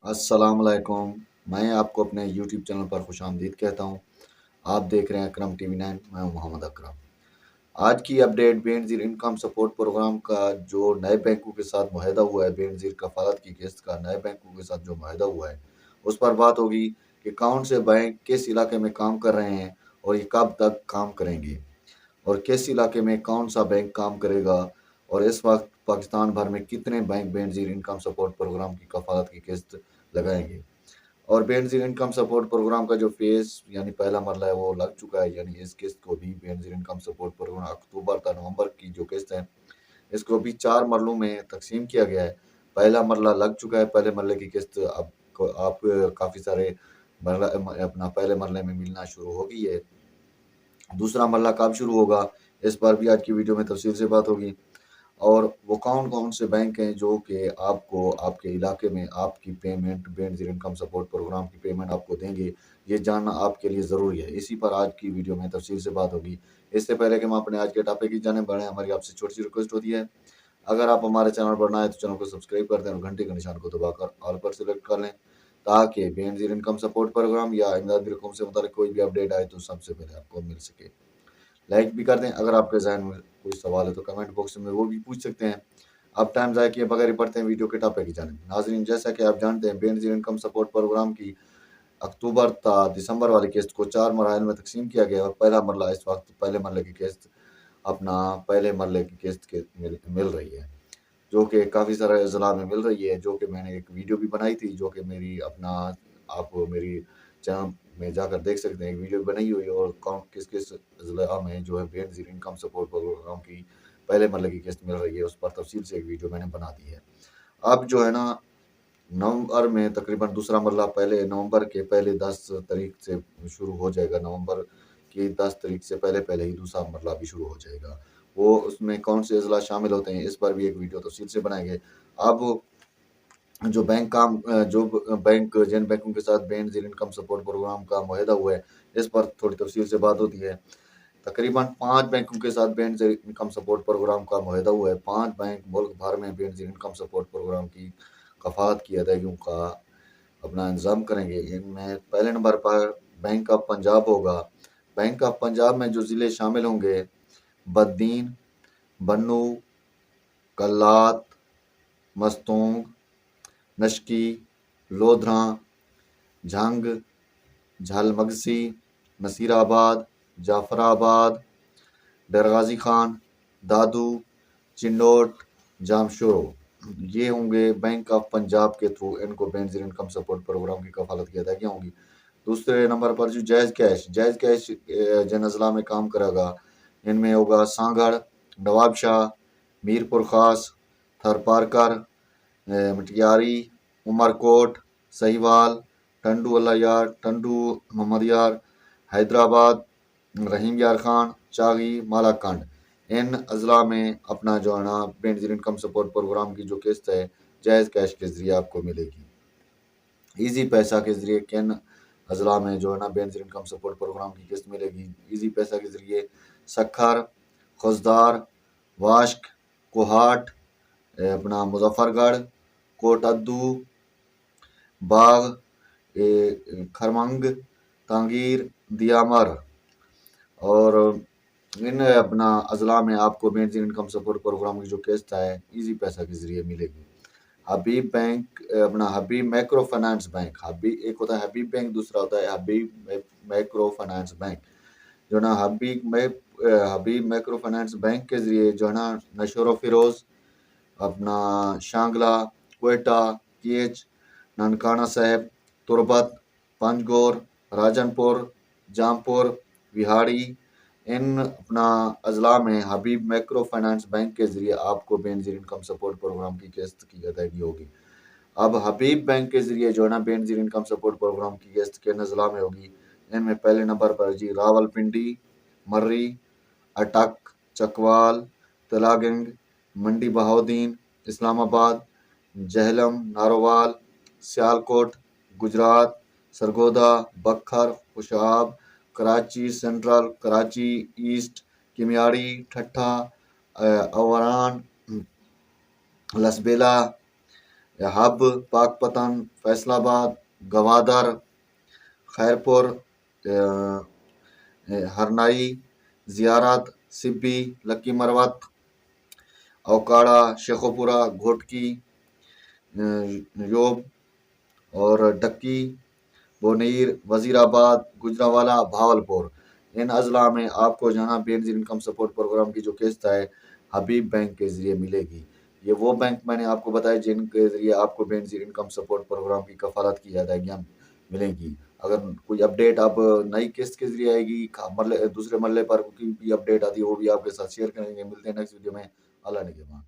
अस्सलाम वालेकुम। मैं आपको अपने यूट्यूब चैनल पर खुशामदीद कहता हूँ। आप देख रहे हैं अकरम टीवी 9। मैं हूँ मोहम्मद अकरम। आज की update Benazir income support programme का जो नए बैंकों के साथ मुआहदा हुआ है, बेनज़ीर कफ़ालत की किस्त का नए बैंकों के साथ जो मुआहदा हुआ है, उस पर बात होगी कि कौन से बैंक किस इलाके में काम कर रहे हैं और ये कब तक काम करेंगे और किस इलाके में कौन सा बैंक काम करेगा और इस वक्त पाकिस्तान भर में कितने bank Benazir income support programme की कफ़ालत की किस्त लगाएंगे। और बेनज़ीर इनकम सपोर्ट प्रोग्राम का जो फेज़ यानी पहला मरला है वो लग चुका है, यानी इस किस्त को भी बेनज़ीर इनकम सपोर्ट प्रोग्राम अक्टूबर था नवंबर की जो किस्त है, इसको भी 4 मरलों में तक़सीम किया गया है। पहला मरला लग चुका है, पहले मरले की किस्त अब आप काफ़ी सारे मरला अपना पहले मरले में मिलना शुरू हो गई है। दूसरा मरला कब शुरू होगा, इस पर भी आज की वीडियो में तफ़सील से बात होगी। और वो कौन-कौन से बैंक हैं जो कि आपको आपके इलाके में आपकी payment Benazir income support programme की पेमेंट आपको देंगे, ये जानना आपके लिए ज़रूरी है। इसी पर आज की वीडियो में तफ़सील से बात होगी। इससे पहले कि हम अपने आज के टॉपिक की जानिब बढ़ें, हमारी आपसे छोटी-सी रिक्वेस्ट होती है, अगर आप हमारे चैनल पर नए हैं तो चैनल को सब्सक्राइब कर दें और घंटे के निशान को दबाकर ऑल पर सेलेक्ट कर लें, ताकि बेनज़ीर इनकम सपोर्ट प्रोग्राम या इमदादी रकम से मुताल्लिक कोई भी अपडेट आए तो सबसे पहले आपको मिल सके। लाइक भी कर दें। अगर आपके ज़हन में कोई सवाल है तो कमेंट बॉक्स में वो भी पूछ सकते हैं। अब टाइम ज़ाया किए बगैर ही बढ़ते हैं वीडियो के टॉपिक की जानिब। नाज़रीन, जैसा कि आप जानते हैं बेनज़ीर इनकम सपोर्ट प्रोग्राम की अक्टूबर ता दिसंबर वाली किस्त को 4 मराहिल में तक़सीम किया गया और पहला मरला इस वक्त पहले मरले की किस्त अपना पहले मरले की किस्त के मिल रही है, जो कि काफ़ी सारे अज़ला में मिल रही है, जो कि मैंने एक वीडियो भी बनाई थी, जो कि मेरी अपना आप मेरी चैनल में जाकर देख सकते हैं, एक वीडियो बनाई हुई है और कौन किस-किस अज़ला में जो है बेनज़ीर इनकम सपोर्ट प्रोग्राम की पहले मरले की किस्त मिल रही है, उस पर तफ़सील से एक वीडियो मैंने बना दी है। अब जो है ना, नवंबर में तकरीबन दूसरा मरला पहले नवंबर के पहले 10 तारीख से शुरू हो जाएगा। नवंबर की 10 तारीख से पहले-पहले ही दूसरा मरला भी शुरू हो जाएगा। वो उसमें कौन से अज़ला शामिल होते हैं, इस पर भी एक वीडियो तफ़सील से बनाएँगे। अब जो बैंक जिन बैंकों के साथ बेनज़ीर इनकम सपोर्ट प्रोग्राम का मुआहदा हुआ है, इस पर थोड़ी तफ़सील से बात होती है। तकरीबन 5 बैंकों के साथ बेनज़ीर इनकम सपोर्ट प्रोग्राम का मुआहदा हुआ है। 5 बैंक मुल्क भर में बेनज़ीर इनकम सपोर्ट प्रोग्राम की कफ़ालत की अदायगियों का अपना इंतज़ाम करेंगे। इनमें पहले नंबर पर बैंक ऑफ पंजाब होगा। बैंक ऑफ पंजाब में जो ज़िले शामिल होंगे, बद्दीन, बन्नू, कल्लात, मस्तूंग, नशकी, लोधरा, झंग, झालमगसी, नसीराबाद, जाफराबाद, डरगाज़ी खान, दादू, चिन्नौट, जामशोरो, ये होंगे बैंक ऑफ पंजाब के थ्रू इनको बेनज़ीर इनकम सपोर्ट प्रोग्राम की कफ़ालत की अदायगियाँ होंगी। दूसरे नंबर पर जो जायज़ कैश जिन अज़ला में काम करेगा, इनमें होगा सांगड़, नवाबशाह, मीरपुर ख़ास, थरपारकर, मटियारी, उमरकोट, सहीवाल, टंडू अल्लाह यार, टंडू मोहम्मद यार, हैदराबाद, रहीम यार खान, चागी, मालाकंड। इन अज़ला में अपना जो है ना बेनज़ीर इनकम सपोर्ट प्रोग्राम की जो किस्त है, जायज़ कैश के ज़रिए आपको मिलेगी। ईज़ी पैसा के ज़रिए किन अज़ला में जो है ना बेनज़ीर इनकम सपोर्ट प्रोग्राम की किस्त मिलेगी। ईज़ी पैसा के ज़रिए सक्खर, खुजदार, वाश्क, कोहाट, अपना मुज़फ़्फ़रगढ़, कोटअद्दू, बाग, खरमंग, तांगीर, दियामर और इन अपना अज़ला में आपको बेनज़ीर इनकम सपोर्ट प्रोग्राम की जो किस्त है, ईज़ी पैसा के ज़रिए मिलेगी। हबीब बैंक अपना हबीब माइक्रो फाइनेंस बैंक, एक होता है हबीब बैंक, दूसरा होता है हबीब माइक्रो फाइनेंस बैंक। जो ना हबीब माइक्रो फाइनेंस बैंक के ज़रिए जो है ना नशोर फिरोज़, अपना शांगला, क्वेटा, केच, ननकाना साहिब, तुरबत, पंजगोर, राजनपुर, जामपुर, विहाड़ी, इन अपना अज़ला में हबीब माइक्रो फाइनेंस बैंक के ज़रिए आपको बेनज़ीर इनकम सपोर्ट प्रोग्राम की किस्त की अदायगी होगी। अब हबीब बैंक के ज़रिए जो है ना बेनज़ीर इनकम सपोर्ट प्रोग्राम की किस्त किन अज़ला में होगी, इनमें पहले नंबर पर जी रावलपिंडी, मर्री, अटक, चकवाल, तलागंग, मंडी बहाउद्दीन, इस्लामाबाद, जहलम, नारोवाल, सियालकोट, गुजरात, सरगोदा, बखर, खुशाब, कराची सेंट्रल, कराची ईस्ट, किमियाड़ी, ठट्ठा, अवारान, लसबेला, हब, पाकपतन, फैसलाबाद, गवादर, खैरपुर, हरनाई, जियारत, सिब्बी, लक्की मरवत, अवकाड़ा, शेखोपुरा, घोटकी, योब और डक्की, बोनीर, वजीराबाद, गुजरावाला, भावलपुर। इन अजला में आपको जहां बेनजीर इनकम सपोर्ट प्रोग्राम की जो किस्त है हबीब बैंक के जरिए मिलेगी। ये वो बैंक मैंने आपको बताया जिनके जरिए आपको बेनजीर इनकम सपोर्ट प्रोग्राम की कफालत की अदायगियाँ मिलेंगी। अगर कोई अपडेट अब नई किस्त के जरिए आएगी, मरले दूसरे मरले पर कोई भी अपडेट आती है वो भी आपके साथ शेयर करेंगे। मिलते हैं नेक्स्ट वीडियो में। अल्लाह निगहबान।